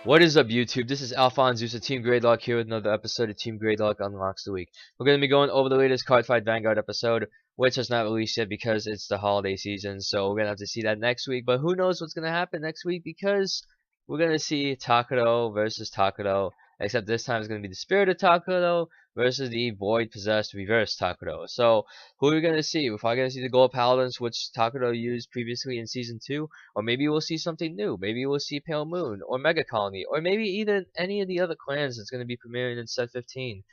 What is up, YouTube? This is AlphonZeus of Team Gradelock here with another episode of Team Gradelock Unlocks the Week. We're going to be going over the latest Cardfight Vanguard episode, which has not released yet because it's the holiday season, so we're going to have to see that next week. But who knows what's going to happen next week, because we're going to see Takuro versus Takuro, except this time it's going to be the Spirit of Takuro versus the Void Possessed Reverse Takuro. So, who are we going to see? We're probably going to see the Gold Paladins, which Takuro used previously in Season 2. Or maybe we'll see something new. Maybe we'll see Pale Moon or Mega Colony, or maybe even any of the other clans that's going to be premiering in Set 15.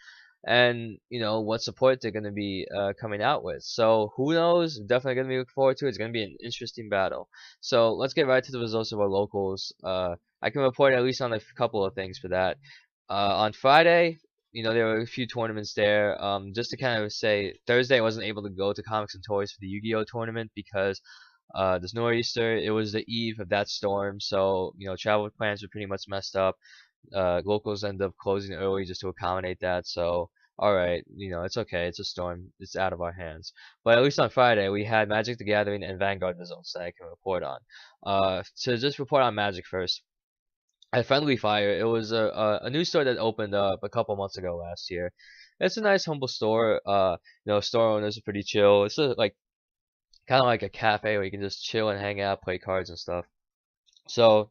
And what support they're going to be coming out with. So who knows? Definitely going to be looking forward to it. It's going to be an interesting battle. So let's get right to the results of our locals. I can report at least on a couple of things for that. On Friday, there were a few tournaments there. Just to kind of say, Thursday I wasn't able to go to Comics and Toys for the Yu-Gi-Oh tournament because this nor'easter. It was the eve of that storm, so travel plans were pretty much messed up. Locals end up closing early just to accommodate that. So alright, it's okay. It's a storm. It's out of our hands. But at least on Friday we had Magic the Gathering and Vanguard results that I can report on. So just report on Magic first. At Friendly Fire, it was a new store that opened up a couple months ago last year. It's a nice humble store. Store owners are pretty chill. It's like kind of like a cafe where you can just chill and hang out, play cards and stuff. So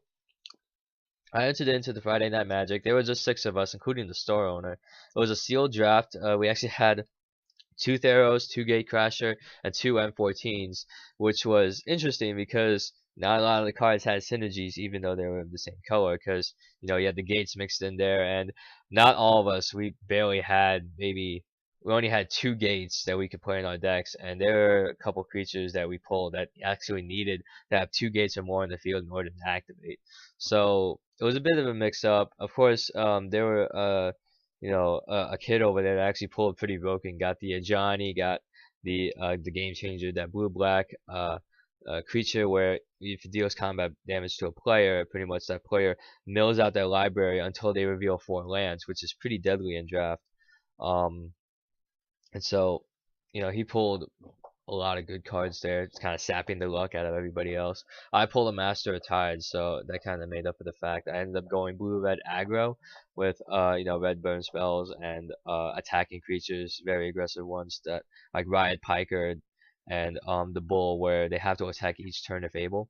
I entered into the Friday Night Magic. There were just 6 of us, including the store owner. It was a sealed draft. We actually had 2 Theros, 2 Gatecrasher, and 2 M14s, which was interesting because not a lot of the cards had synergies, even though they were the same color. Because you had the gates mixed in there, and not all of us. We barely had maybe. We only had 2 gates that we could play in our decks, and there were a couple creatures that we pulled that actually needed to have 2 gates or more in the field in order to activate. So it was a bit of a mix-up. Of course, there were a kid over there that actually pulled pretty broken. Got the Ajani, got the game changer, that blue-black creature where if it deals combat damage to a player, pretty much that player mills out their library until they reveal 4 lands, which is pretty deadly in draft. And so, he pulled a lot of good cards there. It's kind of sapping the luck out of everybody else. I pulled a Master of Tides, so that kind of made up for the fact I ended up going blue-red aggro with red burn spells and attacking creatures, very aggressive ones that like Riot Piker and the Bull, where they have to attack each turn if able.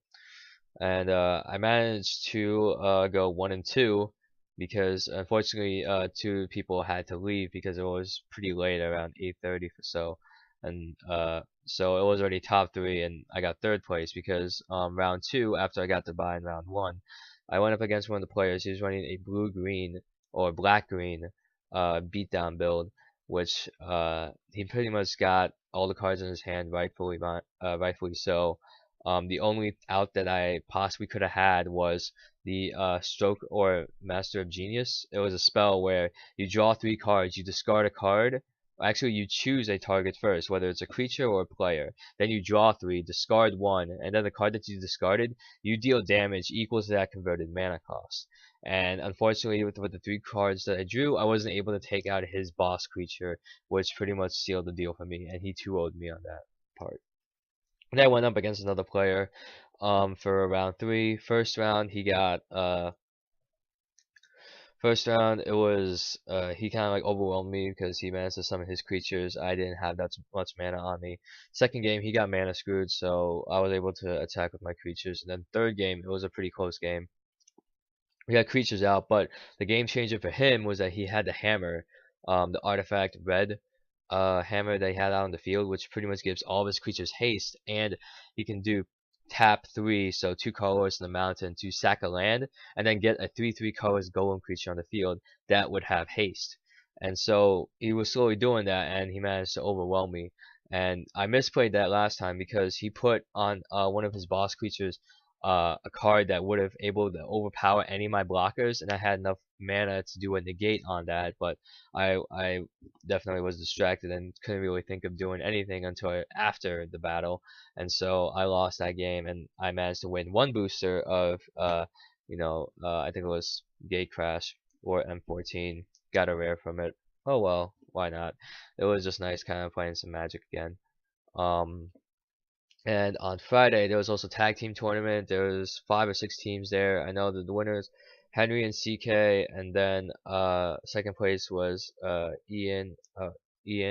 And I managed to go 1 and 2 because unfortunately 2 people had to leave because it was pretty late, around 8:30 or so, and so it was already top 3, and I got 3rd place because round 2, after I got the bye in round 1, I went up against one of the players. He was running a blue-green or black-green beatdown build, which he pretty much got all the cards in his hand, rightfully so. The only out that I possibly could have had was the Stroke or Master of Genius. It was a spell where you draw 3 cards, you discard a card. Actually, you choose a target first, whether it's a creature or a player. Then you draw 3, discard 1, and then the card that you discarded, you deal damage equal to that converted mana cost. And unfortunately, with the 3 cards that I drew, I wasn't able to take out his boss creature, which pretty much sealed the deal for me, and he 2-0'd me on that part. And I went up against another player for round 3. First round he got first round it was he kind of like overwhelmed me because he managed to summon his creatures. I didn't have that much mana on me. Second game he got mana screwed, so I was able to attack with my creatures. And then third game it was a pretty close game. We had creatures out, but the game changer for him was that he had the hammer, the artifact red hammer that he had out on the field, which pretty much gives all of his creatures haste, and he can do tap 3, so 2 colors in the mountain to sack a land, and then get a 3/3 colors golem creature on the field that would have haste. And so he was slowly doing that, and he managed to overwhelm me. And I misplayed that last time because he put on one of his boss creatures a card that would have able to overpower any of my blockers, and I had enough mana to do a negate on that, but I definitely was distracted and couldn't really think of doing anything until after the battle, and so I lost that game, and I managed to win 1 booster of I think it was Gate Crash or M14. Got a rare from it. Oh well, why not? It was just nice kind of playing some Magic again. And on Friday there was also tag team tournament. There was 5 or 6 teams there. I know that the winners Henry and CK, and then second place was Ian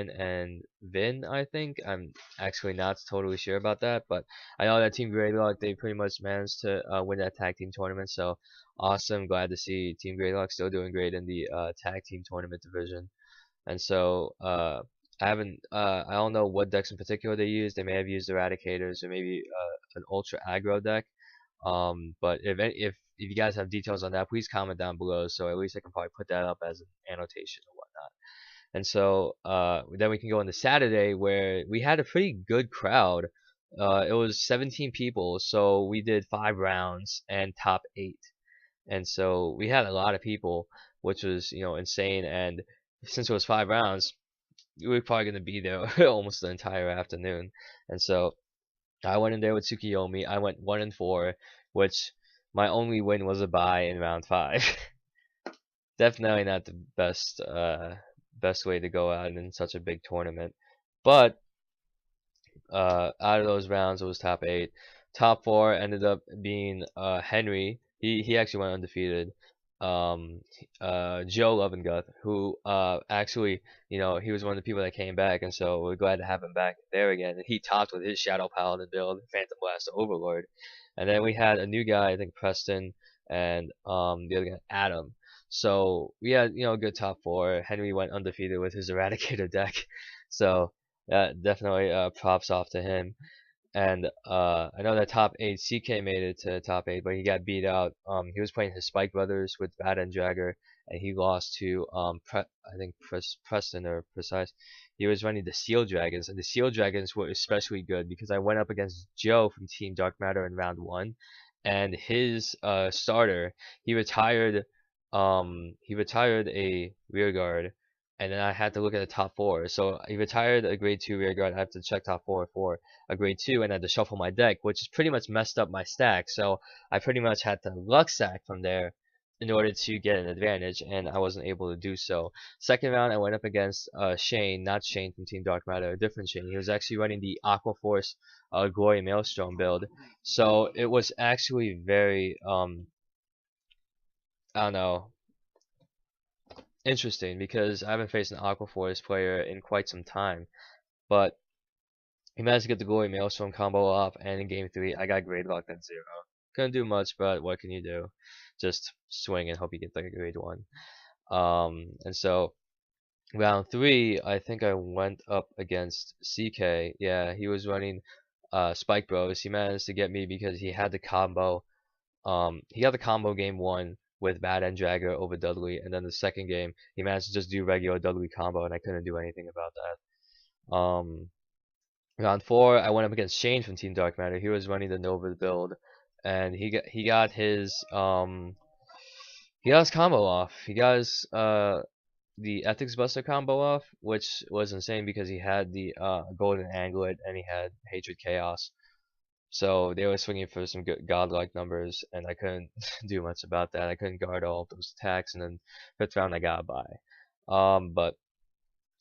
and Vin, I think. I'm actually not totally sure about that, but I know that Team Gradelock, they pretty much managed to win that tag team tournament. So awesome, glad to see Team Gradelock still doing great in the tag team tournament division. And so I don't know what decks in particular they use. They may have used Eradicators or maybe an Ultra Aggro deck. But if you guys have details on that, please comment down below, so at least I can probably put that up as an annotation or whatnot. And so then we can go into Saturday, where we had a pretty good crowd. It was 17 people, so we did 5 rounds and top 8. And so we had a lot of people, which was, insane. And since it was 5 rounds, we were probably going to be there almost the entire afternoon. And so I went in there with Tsukiyomi. I went 1-4, which my only win was a bye in round 5. Definitely not the best way to go out in such a big tournament. But out of those rounds, it was top 8. Top 4 ended up being Henry. He actually went undefeated. Joe Lovenguth, who actually, he was one of the people that came back, and so we're glad to have him back there again. And he topped with his Shadow Paladin build, Phantom Blast Overlord. And then we had a new guy, I think Preston, and the other guy, Adam. So we had, a good top 4. Henry went undefeated with his Eradicator deck. So definitely props off to him. And I know that top 8, CK made it to top 8, but he got beat out. He was playing his Spike Brothers with Bad and Jagger, and he lost to I think Preston or Precise. He was running the Seal Dragons, and the Seal Dragons were especially good because I went up against Joe from Team Dark Matter in round 1, and his starter, he retired a rear guard, and then I had to look at the top 4. So he retired a grade 2 rear guard. I have to check top 4 for a grade 2, and I had to shuffle my deck, which is pretty much messed up my stack. So I pretty much had to luck stack from there in order to get an advantage, and I wasn't able to do so. Second round, I went up against Shane, not Shane from Team Dark Matter, a different Shane. He was actually running the Aqua Force Glory Maelstrom build. So it was actually very, I don't know, interesting, because I haven't faced an Aqua Force player in quite some time. But he managed to get the Glory Maelstrom combo off, and in game 3, I got Gradelock at 0. Couldn't do much, but what can you do? Just swing and hope you get like a grade 1. And so round 3, I think I went up against CK. Yeah, he was running Spike Bros. He managed to get me because he had the combo. He got the combo game 1 with Bad and Jagger over Dudley, and then the second game he managed to just do regular Dudley combo, and I couldn't do anything about that. Round 4, I went up against Shane from Team Dark Matter. He was running the Nova build, and he got his combo off. He got his the Ethics Buster combo off, which was insane because he had the Golden Anglet and he had Hatred Chaos. So they were swinging for some good godlike numbers, and I couldn't do much about that. I couldn't guard all of those attacks, and then 5th round I got by. But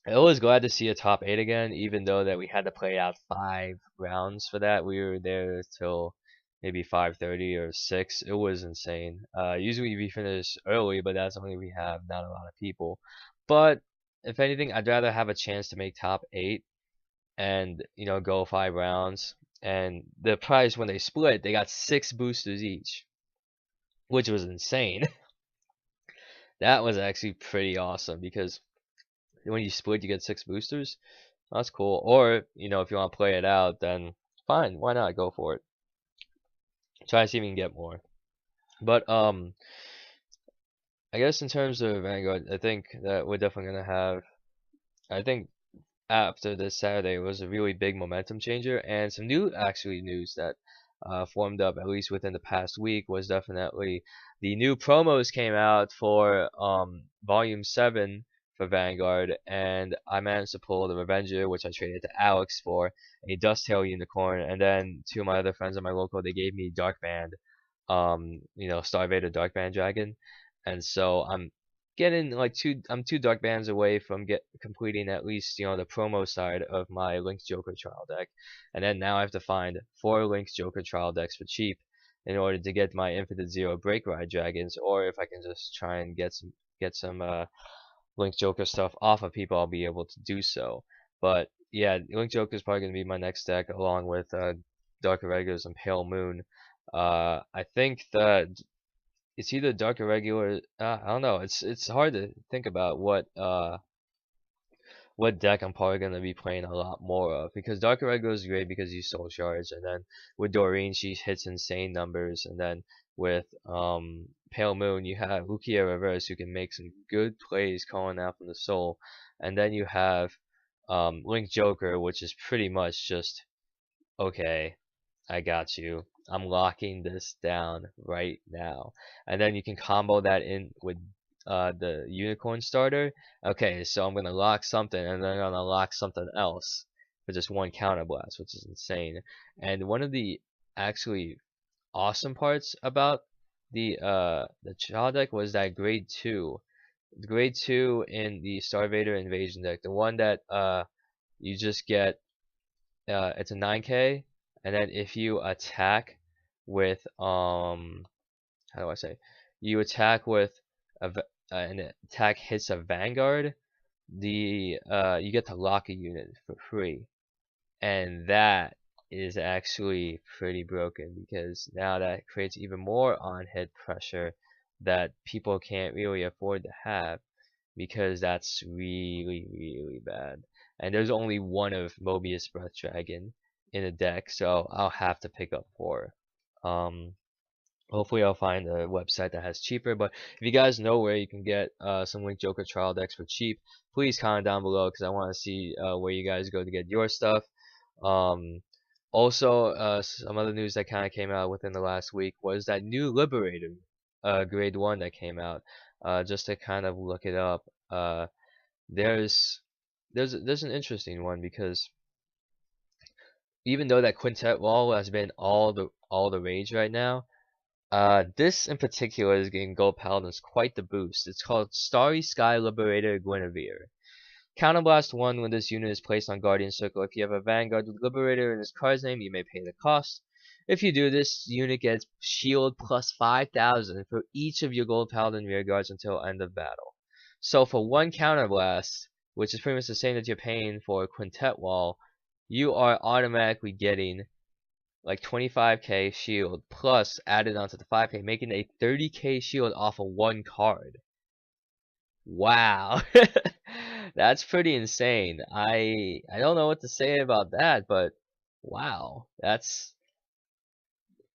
I was glad to see a top 8 again, even though that we had to play out 5 rounds for that. We were there till maybe 5:30 or 6. It was insane. Usually we finish early, but that's only we have not a lot of people. But if anything, I'd rather have a chance to make top 8 and go 5 rounds. And the prize, when they split, they got 6 boosters each, which was insane. That was actually pretty awesome, because when you split, you get 6 boosters. That's cool. Or, if you want to play it out, then fine, why not? Go for it. Try to see if you can get more. But, I guess in terms of Vanguard, I think that we're definitely going to have, I think after this Saturday was a really big momentum changer, and some new news that formed up, at least within the past week, was definitely the new promos came out for Volume 7 for Vanguard, and I managed to pull the Revenger, which I traded to Alex for a Dusttail Unicorn, and then 2 of my other friends at my local, they gave me Dark Band, Starvader Dark Band Dragon, and so I'm getting like 2 Dark Bands away from completing at least the promo side of my Link's Joker trial deck, and then now I have to find 4 Link's Joker trial decks for cheap, in order to get my Infinite Zero Break Ride dragons, or if I can just try and get some Link Joker stuff off of people, I'll be able to do so. But yeah, Link Joker is probably going to be my next deck, along with Dark Irregulars and Pale Moon. I think that it's either Dark Irregular. I don't know. It's hard to think about what deck I'm probably gonna be playing a lot more of, because Dark Irregular is great because you soul charge, and then with Doreen she hits insane numbers, and then with Pale Moon you have Lukia Reverse who can make some good plays calling out from the soul, and then you have Link Joker, which is pretty much just okay, I got you. I'm locking this down right now. And then you can combo that in with the unicorn starter. Okay, so I'm gonna lock something and then I'm gonna lock something else for just one counterblast, which is insane. And one of the actually awesome parts about the child deck was that grade 2 in the Starvader Invasion deck, the one that you just get it's a 9k, and then if you attack with how do I say, you attack with an attack hits a Vanguard, the you get to lock a unit for free, and that is actually pretty broken, because now that creates even more on hit pressure that people can't really afford to have, because that's really bad. And there's only one of Mobius Breath Dragon in the deck, so I'll have to pick up 4. Hopefully I'll find a website that has cheaper, but if you guys know where you can get some Link Joker trial decks for cheap, please comment down below, because I want to see where you guys go to get your stuff. Also, some other news that kind of came out within the last week was that new Liberator grade 1 that came out. Just to kind of look it up, there's an interesting one, because even though that quintet wall has been all the rage right now, this in particular is giving Gold Paladins quite the boost. It's called Starry Sky Liberator Guinevere. Counterblast 1 when this unit is placed on Guardian Circle. If you have a Vanguard with Liberator in its card's name, you may pay the cost. If you do, this unit gets shield plus 5,000 for each of your Gold Paladin rear guards until end of battle. So for one Counterblast, which is pretty much the same that you're paying for a Quintet Wall, you are automatically getting like 25k shield plus added onto the 5k, making a 30k shield off of one card. Wow. That's pretty insane. I don't know what to say about that, but wow, that's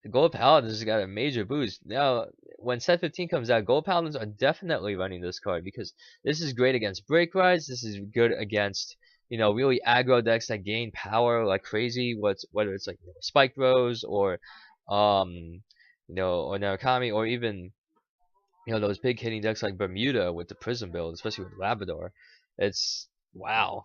the Gold Paladins got a major boost. Now, when set 15 comes out, Gold Paladins are definitely running this card, because this is great against break rides. This is good against, you know, really aggro decks that gain power like crazy. Whether it's like, you know, Spike Rose or you know, or Narukami, or even, you know, those big hitting decks like Bermuda with the Prism build, especially with Labrador. It's wow.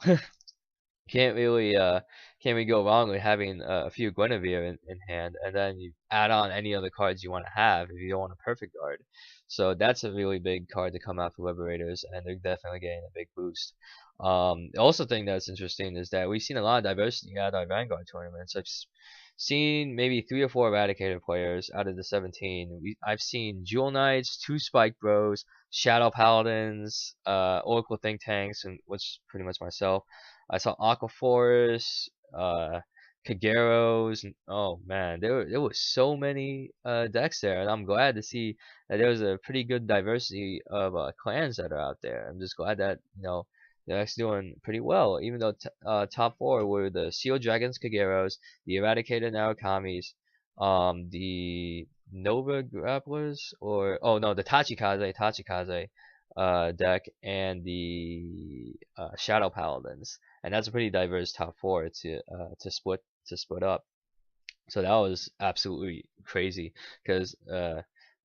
Can't really go wrong with having a few Guinevere in hand, and then you add on any other cards you want to have if you don't want a perfect guard. So that's a really big card to come out for Liberators, and they're definitely getting a big boost. The also thing that's interesting is that we've seen a lot of diversity out of our Vanguard tournaments. I've seen maybe 3 or 4 Eradicator players out of the 17. I've seen Jewel Knights, 2 Spike Bros, Shadow Paladins, Oracle Think Tanks, and which pretty much myself. I saw Aquaforce, Kageros, and oh man, there was so many decks there, and I'm glad to see that there was a pretty good diversity of clans that are out there. I'm just glad that, you know, they're actually doing pretty well, even though top 4 were the Seal Dragons Kageros, the Eradicated Narukamis, the Nova Grapplers, or oh no, the Tachikaze deck, and the Shadow Paladins, and that's a pretty diverse top 4 to split up. So that was absolutely crazy, because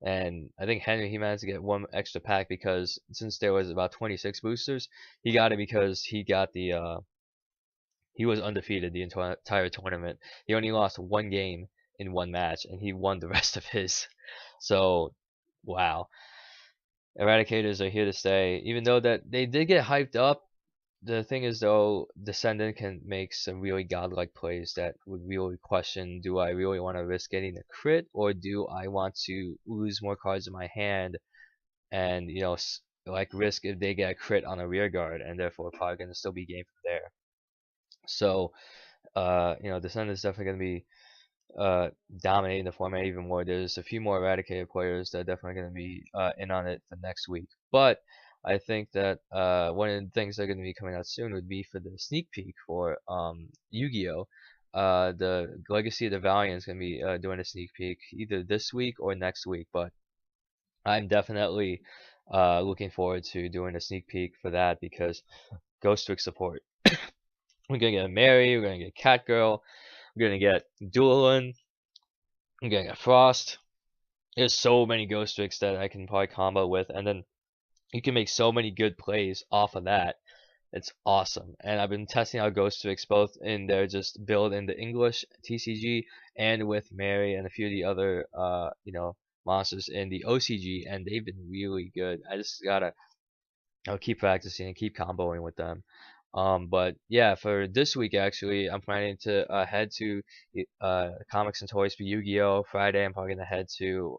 and I think Henry, he managed to get 1 extra pack, because since there was about 26 boosters, he got it because he got the he was undefeated the entire tournament. He only lost 1 game in 1 match, and he won the rest of his. So wow. Eradicators are here to stay, even though that they did get hyped up the thing is though, Descendant can make some really godlike plays that would really question: do I really want to risk getting a crit, or do I want to lose more cards in my hand and like risk if they get a crit on a rear guard, and therefore probably gonna still be game from there. So Descendant is definitely gonna be dominating the format even more. There's a few more Eradicated players that are definitely going to be in on it for next week. But I think that one of the things that are going to be coming out soon would be for the sneak peek for Yu-Gi-Oh! The Legacy of the Valiant is going to be doing a sneak peek either this week or next week. But I'm definitely looking forward to doing a sneak peek for that because Ghost Trick support. We're going to get Mary, we're going to get Catgirl, we're going to get Duelin, I'm getting a Frost. There's so many Ghost Tricks that I can probably combo with, and then you can make so many good plays off of that. It's awesome. And I've been testing out Ghost Tricks both in their just build in the English TCG and with Mary and a few of the other monsters in the OCG, and they've been really good. I just gotta keep practicing and keep comboing with them. But yeah, for this week actually, I'm planning to head to Comics and Toys for Yu-Gi-Oh! Friday. I'm probably gonna head to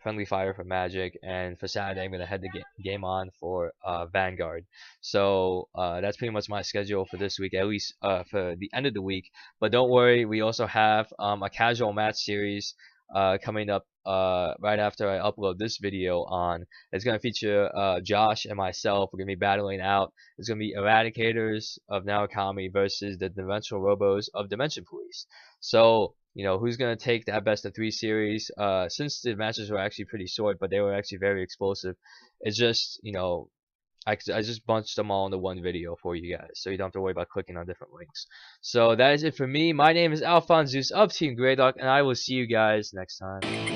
Friendly Fire for Magic, and for Saturday I'm gonna head to Game On for Vanguard. So that's pretty much my schedule for this week, at least for the end of the week. But don't worry, we also have a casual match series coming up right after I upload this video on. It's going to feature Josh and myself. We're going to be battling out. It's going to be Eradicators of Narukami versus the Dimensional Robos of Dimension Police. So, who's going to take that best of 3 series? Since the matches were actually pretty short, but they were actually very explosive, it's just, I just bunched them all into one video for you guys, so you don't have to worry about clicking on different links. So that is it for me. My name is AlphonZeus of Team Gradelock, and I will see you guys next time.